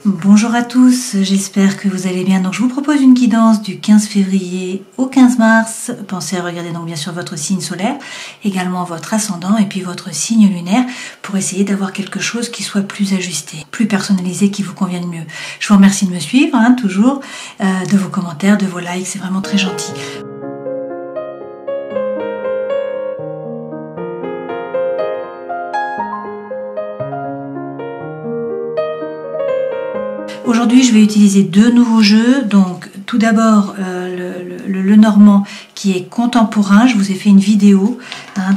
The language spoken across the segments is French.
Bonjour à tous, j'espère que vous allez bien. Donc je vous propose une guidance du 15 février au 15 mars. Pensez à regarder donc bien sûr votre signe solaire, également votre ascendant et puis votre signe lunaire pour essayer d'avoir quelque chose qui soit plus ajusté, plus personnalisé, qui vous convienne mieux. Je vous remercie de me suivre, toujours, de vos commentaires, de vos likes, c'est vraiment très gentil. Aujourd'hui, je vais utiliser deux nouveaux jeux. Donc, tout d'abord, le Normand qui est contemporain. Je vous ai fait une vidéo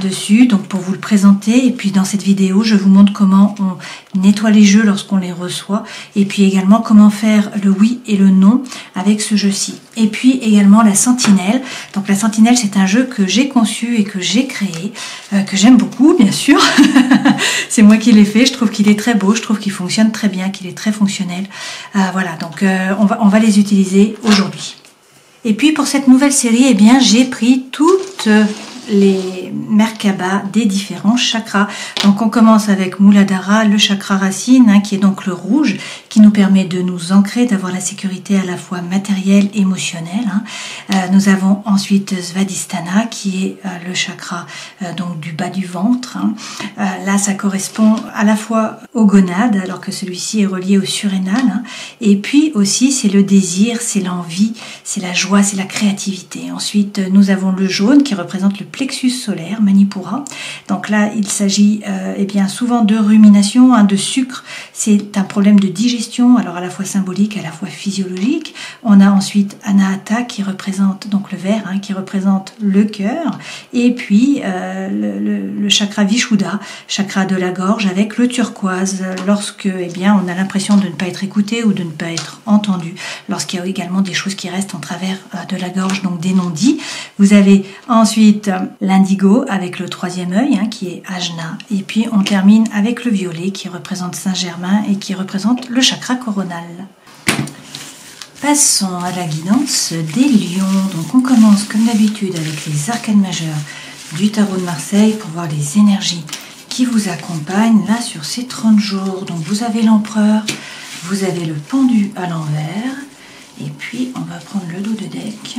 dessus, donc pour vous le présenter. Et puis, dans cette vidéo, je vous montre comment on nettoie les jeux lorsqu'on les reçoit. Et puis également, comment faire le oui et le non avec ce jeu-ci. Et puis également la Sentinelle. Donc, la Sentinelle, c'est un jeu que j'ai conçu et que j'ai créé, que j'aime beaucoup, bien sûr. C'est moi qui l'ai fait. Je trouve qu'il est très beau. Je trouve qu'il fonctionne très bien, qu'il est très fonctionnel. Voilà, donc on va les utiliser aujourd'hui. Et puis pour cette nouvelle série, eh bien j'ai pris toutes les Merkaba des différents chakras. Donc on commence avec Muladhara, le chakra racine, qui est donc le rouge, qui nous permet de nous ancrer, d'avoir la sécurité à la fois matérielle, émotionnelle. Nous avons ensuite Svadhisthana, qui est le chakra donc du bas du ventre. Là, ça correspond à la fois aux gonades, alors que celui-ci est relié au surrénal. Et puis aussi, c'est le désir, c'est l'envie, c'est la joie, c'est la créativité. Ensuite, nous avons le jaune, qui représente le plexus solaire, Manipura. Donc là, il s'agit bien souvent de rumination, de sucre. C'est un problème de digestion, alors à la fois symbolique, à la fois physiologique. On a ensuite Anahata qui représente donc le vert, qui représente le cœur, et puis le chakra Vishuddha, chakra de la gorge, avec le turquoise, lorsque on a l'impression de ne pas être écouté ou de ne pas être entendu, lorsqu'il y a également des choses qui restent en travers de la gorge, donc des non-dits. Vous avez ensuite l'indigo avec le troisième œil, qui est Ajna, et puis on termine avec le violet qui représente Saint-Germain et qui représente le chakra coronal. Passons à la guidance des lions. Donc on commence comme d'habitude avec les arcanes majeurs du tarot de Marseille pour voir les énergies qui vous accompagnent là sur ces 30 jours. Donc vous avez l'empereur, vous avez le pendu à l'envers, et puis on va prendre le dos de deck.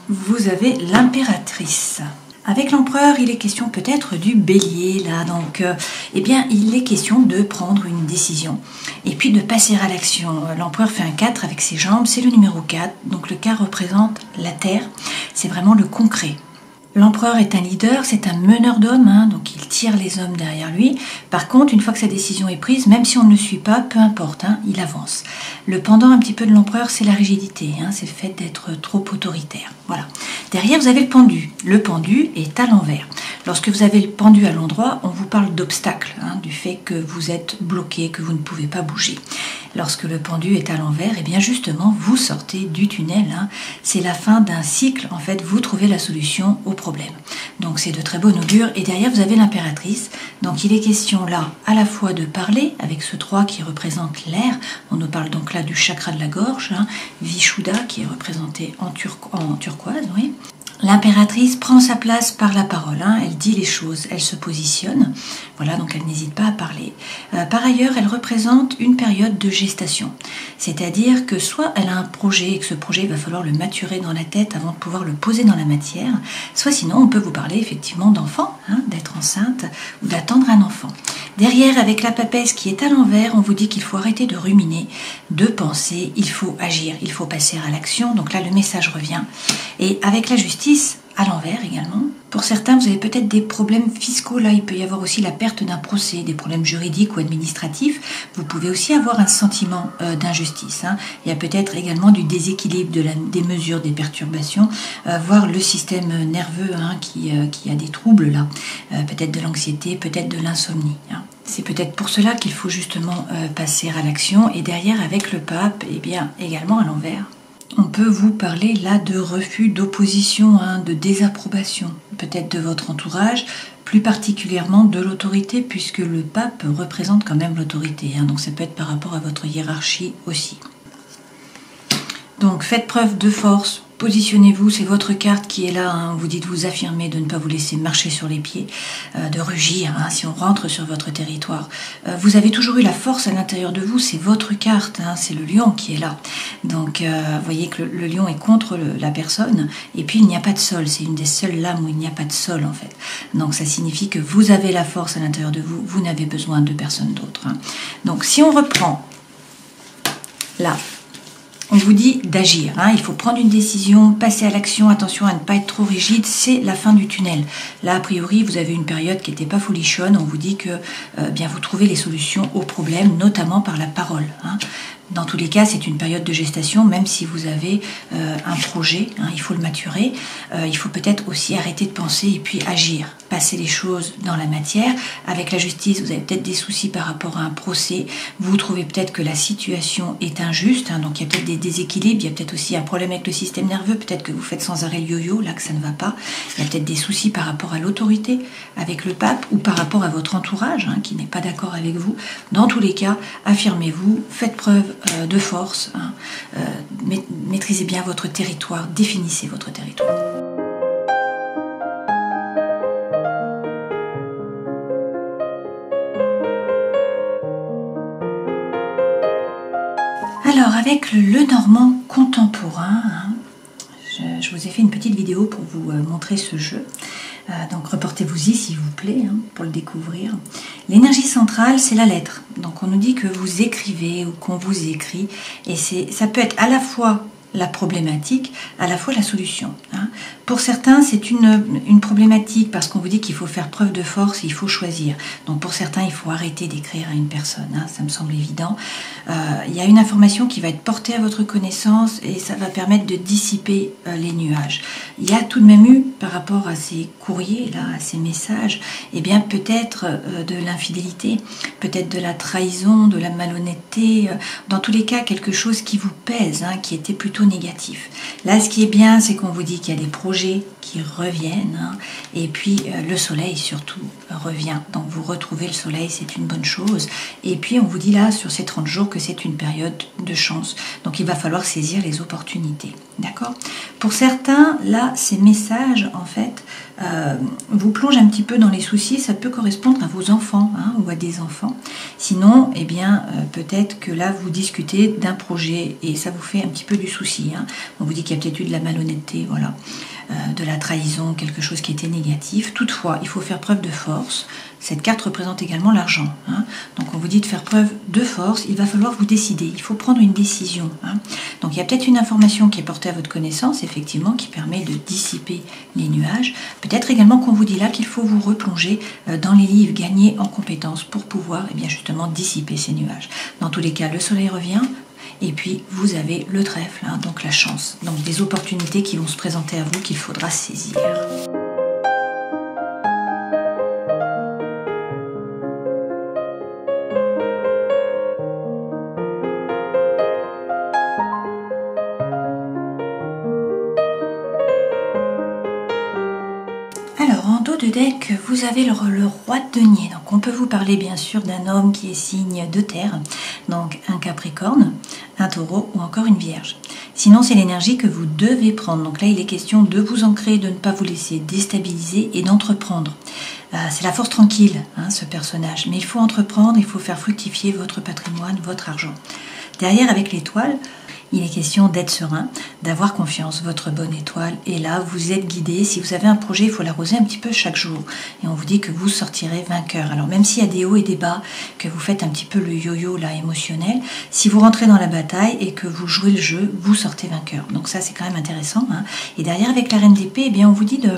Vous avez l'impératrice. Avec l'empereur, il est question peut-être du bélier, là. Donc, il est question de prendre une décision et puis de passer à l'action. L'empereur fait un 4 avec ses jambes, c'est le numéro 4. Donc, le 4 représente la terre, c'est vraiment le concret. L'empereur est un leader, c'est un meneur d'hommes, donc il tire les hommes derrière lui. Par contre, une fois que sa décision est prise, même si on ne le suit pas, peu importe, il avance. Le pendant un petit peu de l'empereur, c'est la rigidité, c'est le fait d'être trop autoritaire. Voilà. Derrière, vous avez le pendu. Le pendu est à l'envers. Lorsque vous avez le pendu à l'endroit, on vous parle d'obstacle, du fait que vous êtes bloqué, que vous ne pouvez pas bouger. Lorsque le pendu est à l'envers, justement, vous sortez du tunnel. C'est la fin d'un cycle. En fait, vous trouvez la solution au problème. Donc, c'est de très bon augure. Et derrière, vous avez l'impératrice. Donc, il est question là, à la fois de parler, avec ce 3 qui représente l'air. On nous parle donc là du chakra de la gorge. Vishuddha, qui est représenté en turquoise, oui. L'impératrice prend sa place par la parole, elle dit les choses, elle se positionne, voilà, donc elle n'hésite pas à parler. Par ailleurs, elle représente une période de gestation, c'est-à-dire que soit elle a un projet et que ce projet, il va falloir le maturer dans la tête avant de pouvoir le poser dans la matière, soit sinon on peut vous parler effectivement d'enfant, d'être enceinte ou d'attendre un enfant. Derrière, avec la papesse qui est à l'envers, on vous dit qu'il faut arrêter de ruminer, de penser, il faut agir, il faut passer à l'action. Donc là, le message revient. Et avec la justice, à l'envers également. Pour certains, vous avez peut-être des problèmes fiscaux. Là, il peut y avoir aussi la perte d'un procès, des problèmes juridiques ou administratifs. Vous pouvez aussi avoir un sentiment d'injustice. Il y a peut-être également du déséquilibre des mesures, des perturbations, voire le système nerveux qui a des troubles là. Peut-être de l'anxiété, peut-être de l'insomnie. C'est peut-être pour cela qu'il faut justement passer à l'action. Et derrière, avec le pape, également à l'envers. On peut vous parler là de refus, d'opposition, de désapprobation, peut-être de votre entourage, plus particulièrement de l'autorité, puisque le pape représente quand même l'autorité, donc ça peut être par rapport à votre hiérarchie aussi. Donc faites preuve de force positionnez-vous, c'est votre carte qui est là, hein. Vous dites vous affirmer de ne pas vous laisser marcher sur les pieds, de rugir, hein, si on rentre sur votre territoire. Vous avez toujours eu la force à l'intérieur de vous, c'est votre carte, hein, c'est le lion qui est là. Donc vous voyez que le lion est contre la personne, et puis il n'y a pas de sol, c'est une des seules lames où il n'y a pas de sol en fait. Donc ça signifie que vous avez la force à l'intérieur de vous, vous n'avez besoin de personne d'autre, hein. Donc si on reprend là, on vous dit d'agir, hein. Il faut prendre une décision, passer à l'action, attention à ne pas être trop rigide, c'est la fin du tunnel. Là, a priori, vous avez une période qui n'était pas folichonne, on vous dit que bien vous trouvez les solutions aux problèmes, notamment par la parole, hein. Dans tous les cas, c'est une période de gestation, même si vous avez un projet, hein, il faut le maturer. Il faut peut-être aussi arrêter de penser et puis agir, passer les choses dans la matière. Avec la justice, vous avez peut-être des soucis par rapport à un procès. Vous trouvez peut-être que la situation est injuste, hein, donc il y a peut-être des déséquilibres. Il y a peut-être aussi un problème avec le système nerveux. Peut-être que vous faites sans arrêt le yo-yo, là que ça ne va pas. Il y a peut-être des soucis par rapport à l'autorité avec le pape ou par rapport à votre entourage, hein, qui n'est pas d'accord avec vous. Dans tous les cas, affirmez-vous, faites preuve de force, hein. Maîtrisez bien votre territoire, définissez votre territoire. Alors avec le Normand contemporain, hein, je vous ai fait une petite vidéo pour vous montrer ce jeu. Donc reportez-vous-y s'il vous plaît, hein, pour le découvrir. L'énergie centrale, c'est la lettre. Donc on nous dit que vous écrivez ou qu'on vous écrit. Et ça peut être à la fois la problématique, à la fois la solution, hein. Pour certains, c'est une problématique parce qu'on vous dit qu'il faut faire preuve de force, il faut choisir. Donc pour certains, il faut arrêter d'écrire à une personne, hein, ça me semble évident. Il y a une information qui va être portée à votre connaissance et ça va permettre de dissiper les nuages. Il y a tout de même eu, par rapport à ces courriers-là, à ces messages, eh bien peut-être de l'infidélité, peut-être de la trahison, de la malhonnêteté, dans tous les cas quelque chose qui vous pèse, hein, qui était plutôt négatif. Là, ce qui est bien, c'est qu'on vous dit qu'il y a des projets qui reviennent, hein, et puis le soleil surtout revient. Donc vous retrouvez le soleil, c'est une bonne chose. Et puis on vous dit là, sur ces 30 jours, que c'est une période de chance. Donc il va falloir saisir les opportunités. D'accord ? Pour certains, là, ces messages, en fait, vous plongent un petit peu dans les soucis. Ça peut correspondre à vos enfants, hein, ou à des enfants. Sinon, eh bien, peut-être que là, vous discutez d'un projet et ça vous fait un petit peu du souci, hein. On vous dit qu'il y a peut-être eu de la malhonnêteté, voilà, de la trahison, quelque chose qui était négatif. Toutefois, il faut faire preuve de force. Cette carte représente également l'argent, hein. Donc on vous dit de faire preuve de force, il va falloir vous décider, il faut prendre une décision, hein. Donc il y a peut-être une information qui est portée à votre connaissance, effectivement, qui permet de dissiper les nuages. Peut-être également qu'on vous dit là qu'il faut vous replonger dans les livres, gagner en compétences pour pouvoir, eh bien, justement dissiper ces nuages. Dans tous les cas, le soleil revient. Et puis, vous avez le trèfle, hein, donc la chance. Donc, des opportunités qui vont se présenter à vous qu'il faudra saisir. Alors, en dos de deck, vous avez le roi de denier. Donc, on peut vous parler bien sûr d'un homme qui est signe de terre, donc un capricorne, un taureau ou encore une vierge. Sinon, c'est l'énergie que vous devez prendre. Donc là, il est question de vous ancrer, de ne pas vous laisser déstabiliser et d'entreprendre. C'est la force tranquille, hein, ce personnage. Mais il faut entreprendre, il faut faire fructifier votre patrimoine, votre argent. Derrière, avec l'étoile, il est question d'être serein, d'avoir confiance. Votre bonne étoile est là, vous êtes guidé. Si vous avez un projet, il faut l'arroser un petit peu chaque jour. Et on vous dit que vous sortirez vainqueur. Alors même s'il y a des hauts et des bas, que vous faites un petit peu le yo-yo là émotionnel, si vous rentrez dans la bataille et que vous jouez le jeu, vous sortez vainqueur. Donc ça, c'est quand même intéressant, hein. Et derrière, avec la reine d'épée, eh bien, on vous dit de...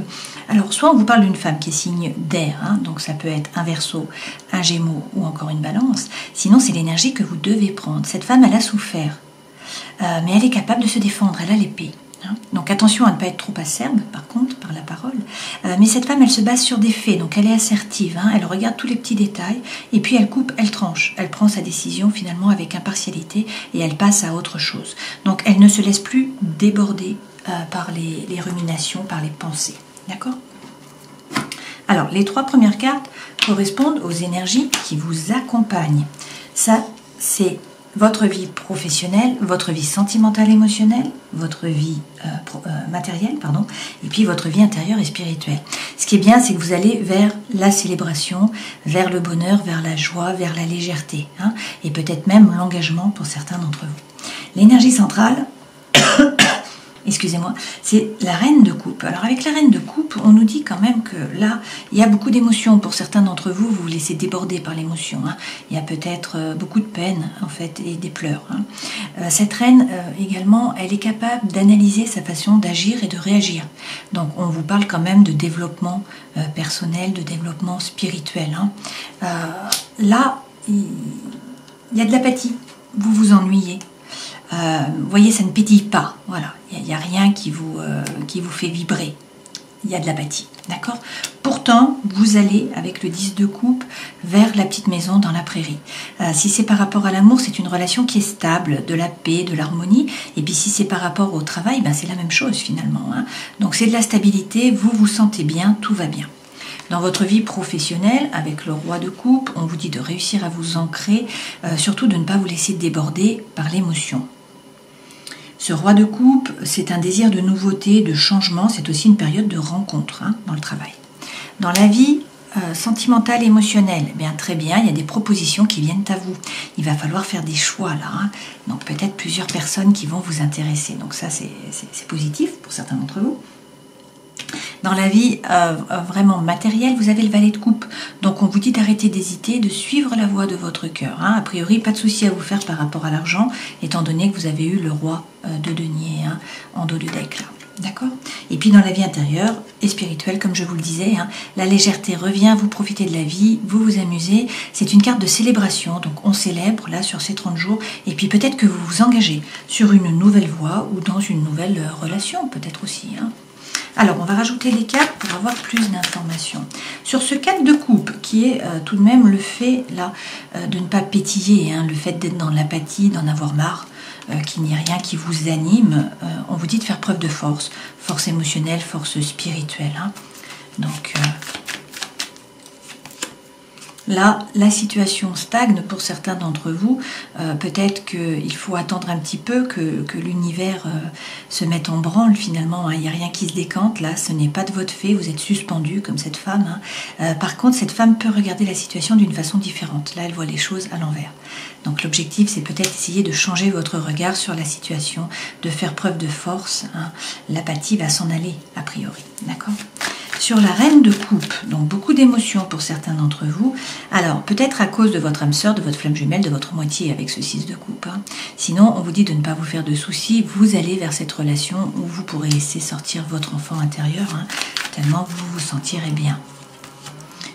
Alors, soit on vous parle d'une femme qui est signe d'air, hein, donc ça peut être un Verseau, un Gémeaux ou encore une Balance. Sinon, c'est l'énergie que vous devez prendre. Cette femme, elle a souffert. Mais elle est capable de se défendre, elle a l'épée. Hein. Donc attention à ne pas être trop acerbe, par contre, par la parole. Mais cette femme, elle se base sur des faits, donc elle est assertive, hein. Elle regarde tous les petits détails, et puis elle coupe, elle tranche. Elle prend sa décision finalement avec impartialité, et elle passe à autre chose. Donc elle ne se laisse plus déborder par les ruminations, par les pensées. D'accord ? Alors, les 3 premières cartes correspondent aux énergies qui vous accompagnent. Ça, c'est votre vie professionnelle, votre vie sentimentale émotionnelle, votre vie matérielle, pardon, et puis votre vie intérieure et spirituelle. Ce qui est bien, c'est que vous allez vers la célébration, vers le bonheur, vers la joie, vers la légèreté, hein, et peut-être même l'engagement pour certains d'entre vous. L'énergie centrale, excusez-moi, c'est la reine de coupe. Alors avec la reine de coupe, on nous dit quand même que là, il y a beaucoup d'émotions. Pour certains d'entre vous, vous vous laissez déborder par l'émotion. Hein. Il y a peut-être beaucoup de peine, en fait, et des pleurs. Hein. Cette reine, également, elle est capable d'analyser sa façon d'agir et de réagir. Donc on vous parle quand même de développement personnel, de développement spirituel. Hein. Là, il y a de l'apathie. Vous vous ennuyez. Vous voyez, ça ne pétille pas. Voilà, il n'y a rien qui vous fait vibrer. Il y a de l'apathie, d'accord? Pourtant, vous allez, avec le 10 de coupe, vers la petite maison dans la prairie. Si c'est par rapport à l'amour, c'est une relation qui est stable, de la paix, de l'harmonie. Et puis si c'est par rapport au travail, ben, c'est la même chose finalement. Hein. Donc c'est de la stabilité, vous vous sentez bien, tout va bien. Dans votre vie professionnelle, avec le roi de coupe, on vous dit de réussir à vous ancrer, surtout de ne pas vous laisser déborder par l'émotion. Ce roi de coupe, c'est un désir de nouveauté, de changement, c'est aussi une période de rencontre hein, dans le travail. Dans la vie sentimentale, émotionnelle, eh bien, très bien, il y a des propositions qui viennent à vous. Il va falloir faire des choix là, hein. Donc peut-être plusieurs personnes qui vont vous intéresser. Donc ça, c'est positif pour certains d'entre vous. Dans la vie vraiment matérielle, vous avez le valet de coupe. Donc on vous dit d'arrêter d'hésiter, de suivre la voie de votre cœur. Hein. A priori, pas de souci à vous faire par rapport à l'argent, étant donné que vous avez eu le roi de denier hein, en dos de deck là. D'accord? Et puis dans la vie intérieure et spirituelle, comme je vous le disais, hein, la légèreté revient, vous profitez de la vie, vous vous amusez. C'est une carte de célébration, donc on célèbre là sur ces 30 jours. Et puis peut-être que vous vous engagez sur une nouvelle voie ou dans une nouvelle relation, peut-être aussi. Hein. Alors, on va rajouter les cartes pour avoir plus d'informations. Sur ce 4 de coupe, qui est tout de même le fait là de ne pas pétiller, hein, le fait d'être dans l'apathie, d'en avoir marre, qu'il n'y ait rien qui vous anime, on vous dit de faire preuve de force, force émotionnelle, force spirituelle. Hein. Donc, là, la situation stagne pour certains d'entre vous. Peut-être qu'il faut attendre un petit peu que l'univers se mette en branle finalement. Il n'y a rien qui se décante. Là, ce n'est pas de votre fait. Vous êtes suspendu comme cette femme. Hein. Par contre, cette femme peut regarder la situation d'une façon différente. Là, elle voit les choses à l'envers. Donc l'objectif, c'est peut-être essayer de changer votre regard sur la situation, de faire preuve de force. Hein. L'apathie va s'en aller, a priori. D'accord ? Sur la reine de coupe, donc beaucoup d'émotions pour certains d'entre vous. Alors, peut-être à cause de votre âme sœur, de votre flamme jumelle, de votre moitié avec ce 6 de coupe. Hein. Sinon, on vous dit de ne pas vous faire de soucis. Vous allez vers cette relation où vous pourrez laisser sortir votre enfant intérieur, hein, tellement vous vous sentirez bien.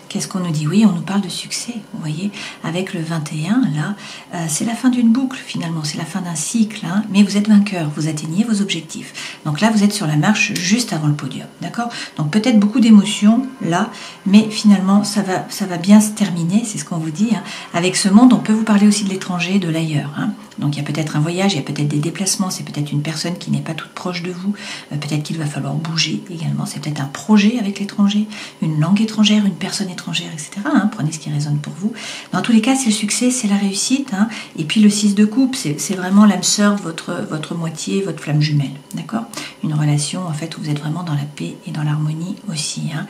Qu'est-ce qu'on nous dit? Oui, on nous parle de succès, vous voyez, avec le 21, là, c'est la fin d'une boucle, finalement, c'est la fin d'un cycle, hein, mais vous êtes vainqueur, vous atteignez vos objectifs. Donc là, vous êtes sur la marche juste avant le podium, d'accord? Donc peut-être beaucoup d'émotions, là, mais finalement, ça va bien se terminer, c'est ce qu'on vous dit. Hein. Avec ce monde, on peut vous parler aussi de l'étranger, de l'ailleurs, hein. Donc il y a peut-être un voyage, il y a peut-être des déplacements, c'est peut-être une personne qui n'est pas toute proche de vous, peut-être qu'il va falloir bouger également, c'est peut-être un projet avec l'étranger, une langue étrangère, une personne étrangère, etc. Hein, prenez ce qui résonne pour vous. Dans tous les cas, c'est le succès, c'est la réussite. Hein, et puis le 6 de coupe, c'est vraiment l'âme sœur, votre moitié, votre flamme jumelle. D'accord? Une relation en fait où vous êtes vraiment dans la paix et dans l'harmonie aussi. Hein,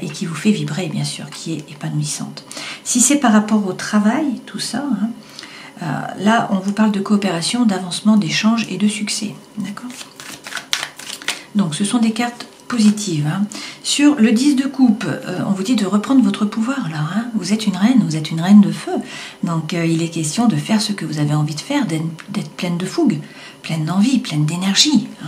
et qui vous fait vibrer, bien sûr, qui est épanouissante. Si c'est par rapport au travail, tout ça... Hein, là, on vous parle de coopération, d'avancement, d'échange et de succès. D'accord? Donc, ce sont des cartes positives. Hein. Sur le 10 de coupe, on vous dit de reprendre votre pouvoir. Là, hein. Vous êtes une reine de feu. Donc, il est question de faire ce que vous avez envie de faire, d'être pleine de fougue, pleine d'envie, pleine d'énergie. Hein.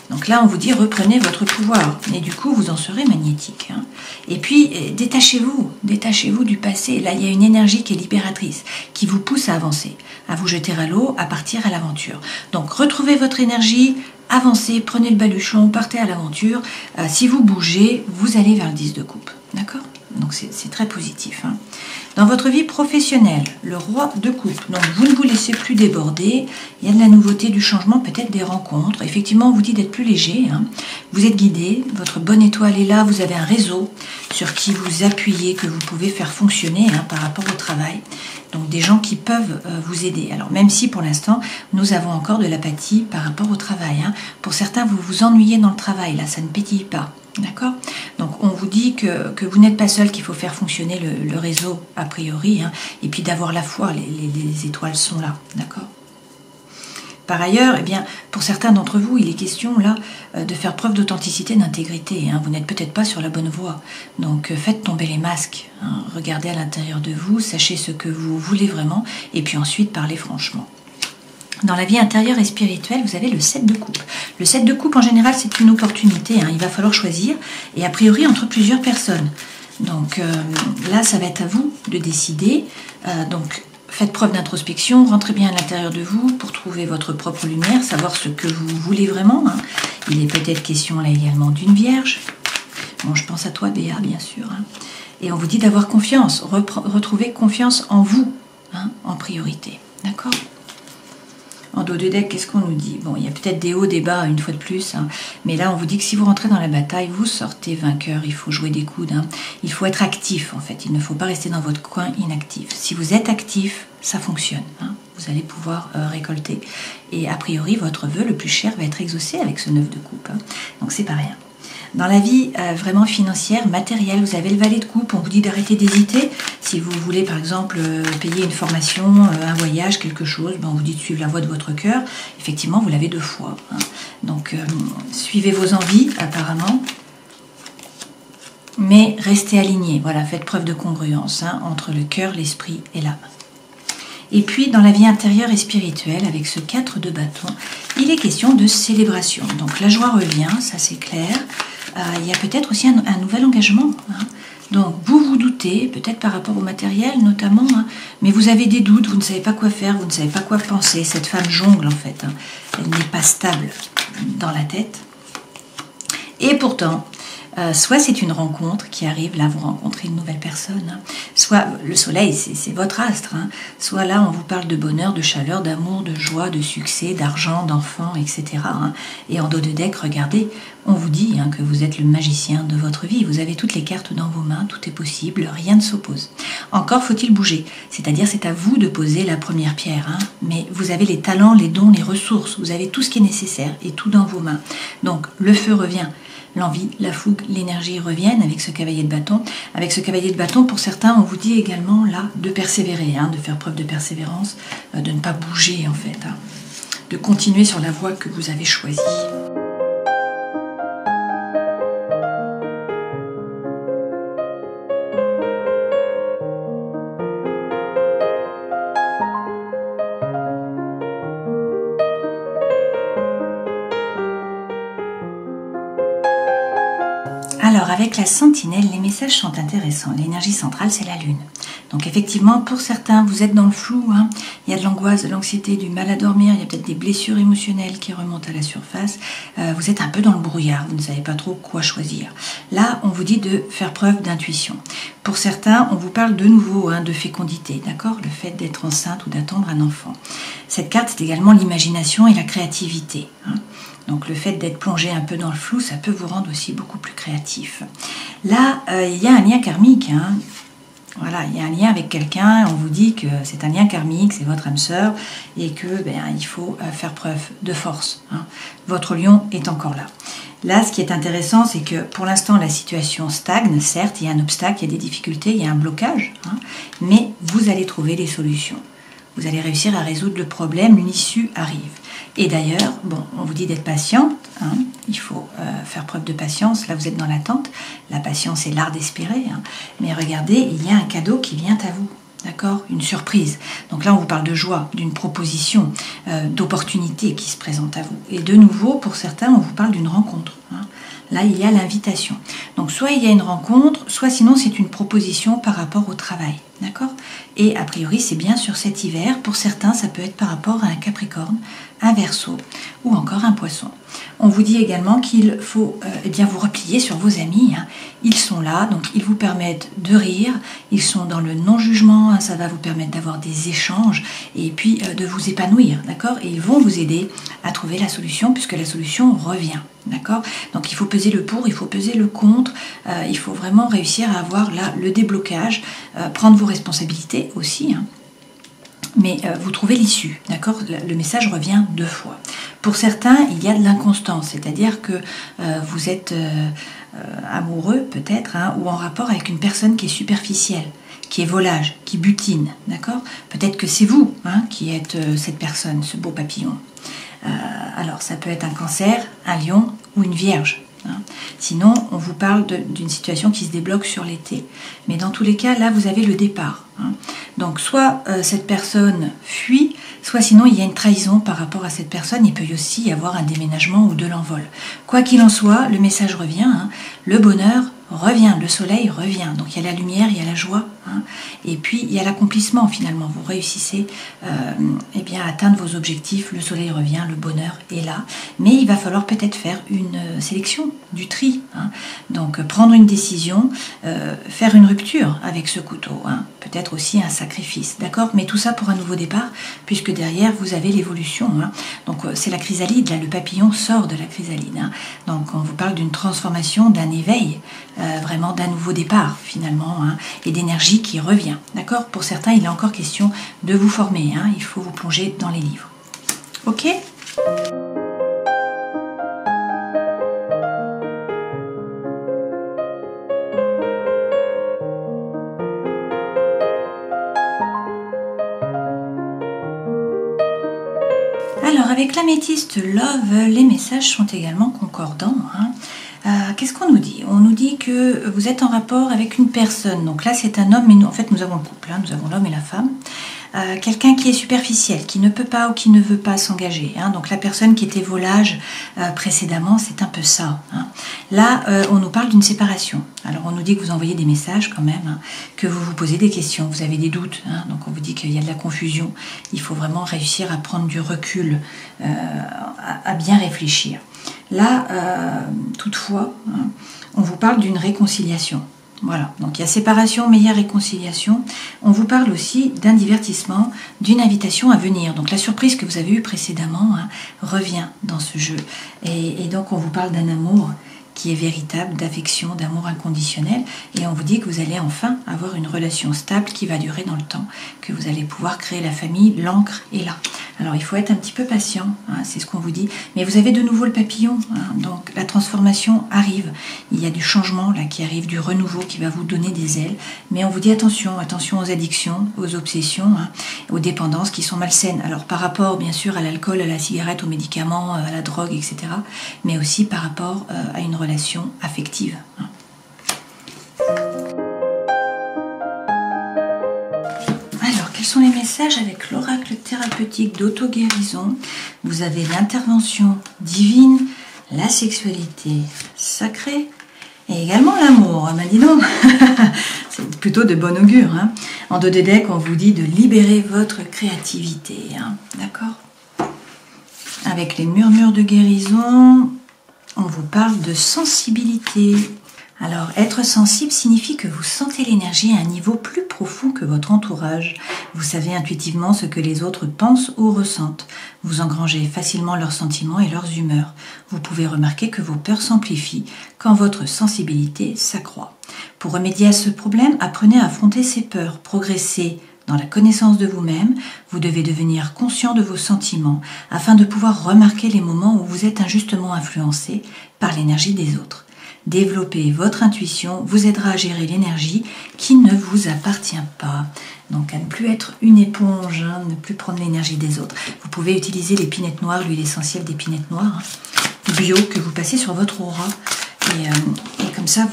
Donc là, on vous dit reprenez votre pouvoir. Et du coup, vous en serez magnétique. Hein. Et puis, détachez-vous du passé. Là, il y a une énergie qui est libératrice, qui vous pousse à avancer, à vous jeter à l'eau, à partir à l'aventure. Donc, retrouvez votre énergie, avancez, prenez le baluchon, partez à l'aventure. Si vous bougez, vous allez vers le 10 de coupe. D'accord ? Donc, c'est très positif. Hein. Dans votre vie professionnelle, le roi de coupe, donc vous ne vous laissez plus déborder, il y a de la nouveauté, du changement, peut-être des rencontres. Effectivement, on vous dit d'être plus léger, hein. Vous êtes guidé, votre bonne étoile est là, vous avez un réseau, sur qui vous appuyez, que vous pouvez faire fonctionner par rapport au travail. Donc des gens qui peuvent vous aider. Alors même si pour l'instant, nous avons encore de l'apathie par rapport au travail. Pour certains, vous vous ennuyez dans le travail, là, ça ne pétille pas. D'accord? Donc on vous dit que vous n'êtes pas seul, qu'il faut faire fonctionner le réseau a priori, et puis d'avoir la foi, les étoiles sont là. D'accord? Par ailleurs, eh bien, pour certains d'entre vous, il est question là de faire preuve d'authenticité, d'intégrité. Vous n'êtes peut-être pas sur la bonne voie. Donc faites tomber les masques. Regardez à l'intérieur de vous, sachez ce que vous voulez vraiment, et puis ensuite parlez franchement. Dans la vie intérieure et spirituelle, vous avez le 7 de coupe. Le 7 de coupe, en général, c'est une opportunité. Il va falloir choisir, et a priori, entre plusieurs personnes. Donc là, ça va être à vous de décider. Donc, faites preuve d'introspection, rentrez bien à l'intérieur de vous pour trouver votre propre lumière, savoir ce que vous voulez vraiment. Il est peut-être question là également d'une vierge. Bon, je pense à toi, Béa, bien sûr. Et on vous dit d'avoir confiance, retrouver confiance en vous, en priorité. D'accord ? En dos de deck, qu'est-ce qu'on nous dit? Bon, il y a peut-être des hauts, des bas, une fois de plus. Mais là, on vous dit que si vous rentrez dans la bataille, vous sortez vainqueur. Il faut jouer des coudes. Il faut être actif, en fait. Il ne faut pas rester dans votre coin inactif. Si vous êtes actif, ça fonctionne. Vous allez pouvoir récolter. Et a priori, votre vœu le plus cher va être exaucé avec ce 9 de coupe. Donc, c'est pas rien. Dans la vie vraiment financière, matérielle, vous avez le valet de coupe, on vous dit d'arrêter d'hésiter. Si vous voulez par exemple payer une formation, un voyage, quelque chose, on vous dit de suivre la voie de votre cœur. Effectivement, vous l'avez 2 fois. Donc suivez vos envies apparemment, mais restez alignés. Voilà, faites preuve de congruence entre le cœur, l'esprit et l'âme. Et puis, dans la vie intérieure et spirituelle, avec ce 4 de bâton, il est question de célébration. Donc, la joie revient, ça c'est clair. Il y a peut-être aussi un nouvel engagement. Donc, vous vous doutez, peut-être par rapport au matériel notamment, mais vous avez des doutes, vous ne savez pas quoi faire, vous ne savez pas quoi penser. Cette femme jongle en fait. Elle n'est pas stable dans la tête. Et pourtant, soit c'est une rencontre qui arrive, là vous rencontrez une nouvelle personne, soit le soleil c'est votre astre, soit là on vous parle de bonheur, de chaleur, d'amour, de joie, de succès, d'argent, d'enfants, etc. Et en dos de deck, regardez, on vous dit que vous êtes le magicien de votre vie, vous avez toutes les cartes dans vos mains, tout est possible, rien ne s'oppose. Encore faut-il bouger, c'est-à-dire c'est à vous de poser la première pierre, mais vous avez les talents, les dons, les ressources, vous avez tout ce qui est nécessaire et tout dans vos mains. Donc le feu revient. L'envie, la fougue, l'énergie reviennent avec ce cavalier de bâton. Avec ce cavalier de bâton, pour certains, on vous dit également là de persévérer, de faire preuve de persévérance, de ne pas bouger en fait, de continuer sur la voie que vous avez choisie. Alors, avec la sentinelle, les messages sont intéressants. L'énergie centrale, c'est la lune. Donc, effectivement, pour certains, vous êtes dans le flou. Il y a de l'angoisse, de l'anxiété, du mal à dormir. Il y a peut-être des blessures émotionnelles qui remontent à la surface. Vous êtes un peu dans le brouillard. Vous ne savez pas trop quoi choisir. Là, on vous dit de faire preuve d'intuition. Pour certains, on vous parle de nouveau de fécondité. D'accord? Le fait d'être enceinte ou d'attendre un enfant. Cette carte, c'est également l'imagination et la créativité. Donc le fait d'être plongé un peu dans le flou, ça peut vous rendre aussi beaucoup plus créatif. Là, il y a un lien karmique. Voilà, il y a un lien avec quelqu'un, on vous dit que c'est un lien karmique, c'est votre âme sœur, et que il faut faire preuve de force. Votre lion est encore là. Là, ce qui est intéressant, c'est que pour l'instant, la situation stagne. Certes, il y a un obstacle, il y a des difficultés, il y a un blocage, mais vous allez trouver des solutions. Vous allez réussir à résoudre le problème, l'issue arrive. Et d'ailleurs, on vous dit d'être patiente, il faut faire preuve de patience, là vous êtes dans l'attente, la patience est l'art d'espérer, mais regardez, il y a un cadeau qui vient à vous, d'accord? Une surprise. Donc là on vous parle de joie, d'une proposition, d'opportunité qui se présente à vous. Et de nouveau, pour certains, on vous parle d'une rencontre. Là, il y a l'invitation. Donc, soit il y a une rencontre, soit sinon, c'est une proposition par rapport au travail. D'accord? Et a priori, c'est bien sur cet hiver. Pour certains, ça peut être par rapport à un Capricorne, un Verseau ou encore un Poisson. On vous dit également qu'il faut vous replier sur vos amis. Ils sont sont là, donc ils vous permettent de rire, ils sont dans le non-jugement, hein, ça va vous permettre d'avoir des échanges et puis de vous épanouir, d'accord? Et ils vont vous aider à trouver la solution puisque la solution revient, d'accord? Donc il faut peser le pour, il faut peser le contre, il faut vraiment réussir à avoir là le déblocage, prendre vos responsabilités aussi, hein. Mais vous trouvez l'issue, d'accord? Le message revient 2 fois. Pour certains, il y a de l'inconstance, c'est-à-dire que vous êtes amoureux peut-être, hein, ou en rapport avec une personne qui est superficielle, qui est volage, qui butine, d'accord? Peut-être que c'est vous, hein, qui êtes cette personne, ce beau papillon. Alors ça peut être un cancer, un lion ou une vierge. Hein. Sinon, on vous parle d'une situation qui se débloque sur l'été. Mais dans tous les cas, là, vous avez le départ. Hein. Donc, soit cette personne fuit, soit sinon, il y a une trahison par rapport à cette personne. Il peut aussi y avoir un déménagement ou de l'envol. Quoi qu'il en soit, le message revient. Hein. Le bonheur revient, le soleil revient. Donc, il y a la lumière, il y a la joie. Hein. Et puis, il y a l'accomplissement, finalement. Vous réussissez eh bien, à atteindre vos objectifs. Le soleil revient, le bonheur est là. Mais il va falloir peut-être faire une sélection, du tri. Hein. Donc, prendre une décision, faire une rupture avec ce couteau. Hein. Peut-être aussi un sacrifice, d'accord? Mais tout ça pour un nouveau départ, puisque derrière, vous avez l'évolution. Hein. Donc, c'est la chrysalide, là, le papillon sort de la chrysalide. Hein. Donc, on vous parle d'une transformation, d'un éveil, vraiment d'un nouveau départ, finalement, hein, et d'énergie qui revient, d'accord? Pour certains, il est encore question de vous former, hein. Il faut vous plonger dans les livres. Ok? Alors, avec l'améthyste Love, les messages sont également concordants. Hein. Qu'est-ce qu'on nous dit? On nous dit que vous êtes en rapport avec une personne. Donc là, c'est un homme, mais nous, en fait, nous avons le couple. Hein, nous avons l'homme et la femme. Quelqu'un qui est superficiel, qui ne peut pas ou qui ne veut pas s'engager. Hein. Donc la personne qui était volage précédemment, c'est un peu ça. Hein. Là, on nous parle d'une séparation. Alors on nous dit que vous envoyez des messages quand même, hein, que vous vous posez des questions, vous avez des doutes. Hein. Donc on vous dit qu'il y a de la confusion. Il faut vraiment réussir à prendre du recul, à bien réfléchir. Là, toutefois, hein, on vous parle d'une réconciliation. Voilà, donc il y a séparation, mais il y a réconciliation. On vous parle aussi d'un divertissement, d'une invitation à venir. Donc la surprise que vous avez eue précédemment, hein, revient dans ce jeu. Et donc on vous parle d'un amour qui est véritable, d'affection, d'amour inconditionnel. Et on vous dit que vous allez enfin avoir une relation stable qui va durer dans le temps, que vous allez pouvoir créer la famille, l'ancre est là. Alors il faut être un petit peu patient, hein, c'est ce qu'on vous dit. Mais vous avez de nouveau le papillon, hein, donc la transformation arrive. Il y a du changement là qui arrive, du renouveau qui va vous donner des ailes. Mais on vous dit attention, attention aux addictions, aux obsessions, hein, aux dépendances qui sont malsaines. Alors par rapport bien sûr à l'alcool, à la cigarette, aux médicaments, à la drogue, etc. Mais aussi par rapport à une relation affective. Hein. Quels sont les messages avec l'oracle thérapeutique d'auto-guérison? Vous avez l'intervention divine, la sexualité sacrée et également l'amour. Ben dis donc, c'est plutôt de bon augure. Hein. En dos de deck, on vous dit de libérer votre créativité. Hein. D'accord? Avec les murmures de guérison, on vous parle de sensibilité. Alors, être sensible signifie que vous sentez l'énergie à un niveau plus profond que votre entourage. Vous savez intuitivement ce que les autres pensent ou ressentent. Vous engrangez facilement leurs sentiments et leurs humeurs. Vous pouvez remarquer que vos peurs s'amplifient quand votre sensibilité s'accroît. Pour remédier à ce problème, apprenez à affronter ces peurs, progressez dans la connaissance de vous-même. Vous devez devenir conscient de vos sentiments afin de pouvoir remarquer les moments où vous êtes injustement influencé par l'énergie des autres. Développer votre intuition vous aidera à gérer l'énergie qui ne vous appartient pas. Donc à ne plus être une éponge, hein, ne plus prendre l'énergie des autres. Vous pouvez utiliser l'épinette noire, l'huile essentielle d'épinette noire, hein, bio, que vous passez sur votre aura. Et comme ça,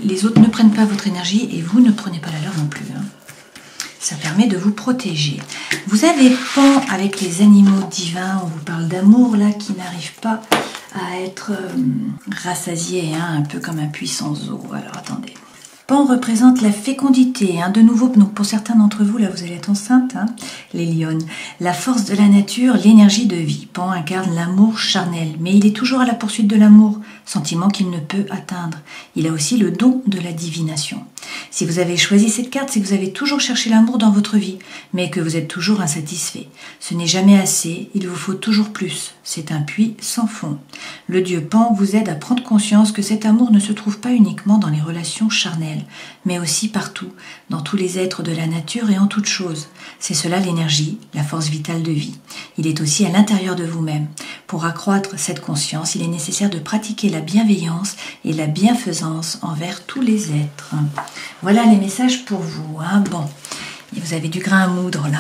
les autres ne prennent pas votre énergie et vous ne prenez pas la leur non plus. Hein. Ça permet de vous protéger. Vous avez Pan avec les animaux divins. On vous parle d'amour là qui n'arrive pas à être rassasié, hein, un peu comme un puissant zoo. Alors attendez. Pan représente la fécondité, de nouveau, donc pour certains d'entre vous, là vous allez être enceinte, les lionnes. La force de la nature, l'énergie de vie. Pan incarne l'amour charnel, mais il est toujours à la poursuite de l'amour, sentiment qu'il ne peut atteindre. Il a aussi le don de la divination. Si vous avez choisi cette carte, c'est que vous avez toujours cherché l'amour dans votre vie, mais que vous êtes toujours insatisfait. Ce n'est jamais assez, il vous faut toujours plus. C'est un puits sans fond. Le dieu Pan vous aide à prendre conscience que cet amour ne se trouve pas uniquement dans les relations charnelles, mais aussi partout, dans tous les êtres de la nature et en toutes choses. C'est cela l'énergie, la force vitale de vie. Il est aussi à l'intérieur de vous-même. Pour accroître cette conscience, il est nécessaire de pratiquer la bienveillance et la bienfaisance envers tous les êtres. Voilà les messages pour vous. Bon, vous avez du grain à moudre là.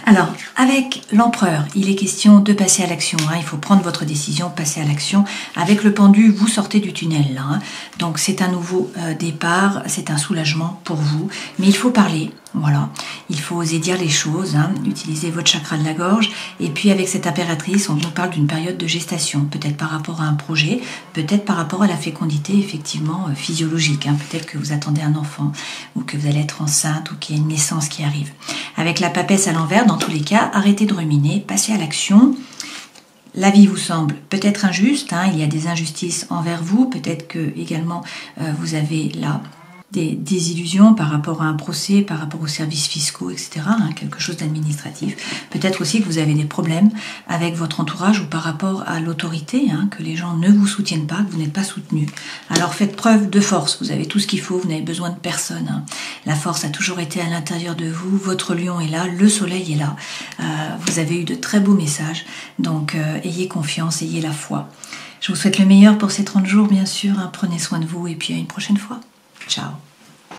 Alors, avec l'empereur, il est question de passer à l'action. Il faut prendre votre décision, passer à l'action. Avec le pendu, vous sortez du tunnel là. Donc c'est un nouveau départ, c'est un soulagement pour vous. Mais il faut parler. Voilà, il faut oser dire les choses, utiliser votre chakra de la gorge. Et puis avec cette impératrice, on nous parle d'une période de gestation, peut-être par rapport à un projet, peut-être par rapport à la fécondité effectivement physiologique. Peut-être que vous attendez un enfant, ou que vous allez être enceinte, ou qu'il y a une naissance qui arrive. Avec la papesse à l'envers, dans tous les cas, arrêtez de ruminer, passez à l'action. La vie vous semble peut-être injuste, il y a des injustices envers vous, peut-être que également vous avez là des illusions par rapport à un procès, par rapport aux services fiscaux, etc., quelque chose d'administratif. Peut-être aussi que vous avez des problèmes avec votre entourage ou par rapport à l'autorité, que les gens ne vous soutiennent pas, que vous n'êtes pas soutenu. Alors faites preuve de force, vous avez tout ce qu'il faut, vous n'avez besoin de personne. La force a toujours été à l'intérieur de vous, votre lion est là, le soleil est là. Vous avez eu de très beaux messages, donc ayez confiance, ayez la foi. Je vous souhaite le meilleur pour ces 30 jours, bien sûr. Prenez soin de vous et puis à une prochaine fois. Ciao.